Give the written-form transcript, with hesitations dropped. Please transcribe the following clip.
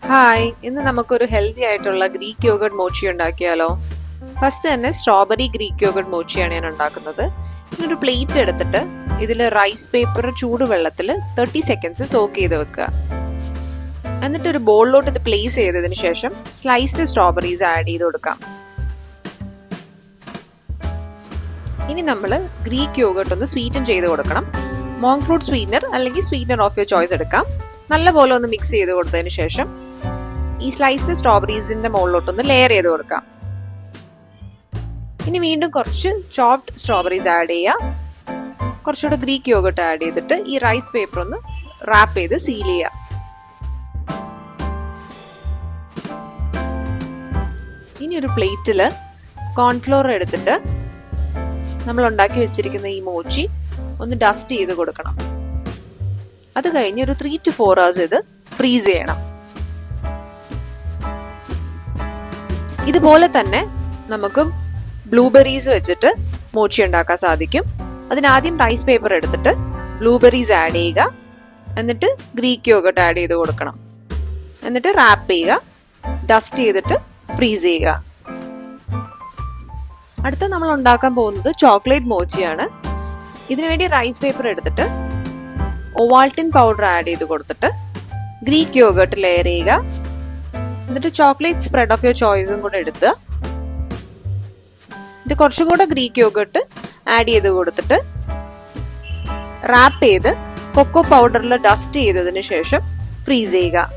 Hi, ഇന്ന് നമുക്കൊരു healthy ആയിട്ടുള്ള ഗ്രീക്ക് യോഗർട്ട് മോച്ചി ഉണ്ടാക്കിയാലോ? ഫസ്റ്റ് തന്നെ സ്ട്രോബെറി ഗ്രീക്ക് യോഗർട്ട് മോച്ചിയാണ് ഞാൻ ഉണ്ടാക്കുന്നത്. ഇതൊരു പ്ലേറ്റ് എടുത്തിട്ട് ഇതിൽ റൈസ് പേപ്പർ ചൂടുവെള്ളത്തിൽ 30 സെക്കൻഡ്സ് സോക്ക് ചെയ്ത് വെക്കുക. എന്നിട്ട് ഒരു ബോളിലോട്ട് ഇത് പ്ലേസ് ചെയ്തതിന് ശേഷം സ്ലൈസ്ഡ് സ്ട്രോബെറീസ് ആഡ് ചെയ്ത് കൊടുക്കാം. ഇനി നമ്മൾ ഗ്രീക്ക് യോഗർട്ട് ഒന്ന് സ്വീറ്റൻ ചെയ്ത് കൊടുക്കണം. മോങ് ഫ്രൂട്ട് സ്വീറ്റ്നർ അല്ലെങ്കിൽ സ്വീറ്റ്നർ ഓഫ് യുവർ ചോയ്സ് എടുക്കാം. നല്ലപോലെ ഒന്ന് മിക്സ് ചെയ്ത് കൊടുത്തതിന് ശേഷം ഈ സ്ലൈസ്ഡ് സ്ട്രോബെറീസിന്റെ മുകളിലോട്ടൊന്ന് ലെയർ ചെയ്ത് കൊടുക്കാം. ഇനി വീണ്ടും കുറച്ച് ചോപ്ഡ് സ്ട്രോബെറീസ് ആഡ് ചെയ്യുക. കുറച്ചുകൂടെ ഗ്രീക്ക് യോഗർട്ട് ആഡ് ചെയ്തിട്ട് ഈ റൈസ് പേപ്പർ ഒന്ന് റാപ്പ് ചെയ്ത് സീൽ ചെയ്യുക. ഇനി ഒരു പ്ലേറ്റില് കോൺഫ്ലോർ എടുത്തിട്ട് നമ്മൾ ഉണ്ടാക്കി വെച്ചിരിക്കുന്ന ഈ മോച്ചി ഒന്ന് ഡസ്റ്റ് ചെയ്ത് കൊടുക്കണം. അത് കഴിഞ്ഞ് ഒരു 3 to 4 hours ഇത് ഫ്രീസ് ചെയ്യണം. ഇതുപോലെ തന്നെ നമുക്ക് ബ്ലൂബെറീസ് വെച്ചിട്ട് മോച്ചി ഉണ്ടാക്കാൻ സാധിക്കും. അതിനാദ്യം റൈസ് പേപ്പർ എടുത്തിട്ട് ബ്ലൂബെറീസ് ആഡ് ചെയ്യുക. എന്നിട്ട് ഗ്രീക്ക് യോഗർട്ട് ആഡ് ചെയ്ത് കൊടുക്കണം. എന്നിട്ട് റാപ്പ് ചെയ്യുക, ഡസ്റ്റ് ചെയ്തിട്ട് ഫ്രീസ് ചെയ്യുക. അടുത്ത നമ്മൾ ഉണ്ടാക്കാൻ പോകുന്നത് ചോക്ലേറ്റ് മോച്ചിയാണ്. ഇതിനുവേണ്ടി റൈസ് പേപ്പർ എടുത്തിട്ട് ഒവാൾട്ടിൻ പൗഡർ ആഡ് ചെയ്ത് കൊടുത്തിട്ട് ഗ്രീക്ക് യോഗർട്ട് ലെയർ ചെയ്യുക. എന്നിട്ട് ചോക്ലേറ്റ് സ്പ്രെഡ് ഓഫ് യുവർ ചോയ്സും കൂടെ എടുത്ത് ഇത് കുറച്ചും കൂടെ ഗ്രീക്ക് യോഗർട്ട് ആഡ് ചെയ്ത് കൊടുത്തിട്ട് റാപ്പ് ചെയ്ത് കൊക്കോ പൗഡറിൽ ഡസ്റ്റ് ചെയ്തതിന് ശേഷം ഫ്രീസ് ചെയ്യുക.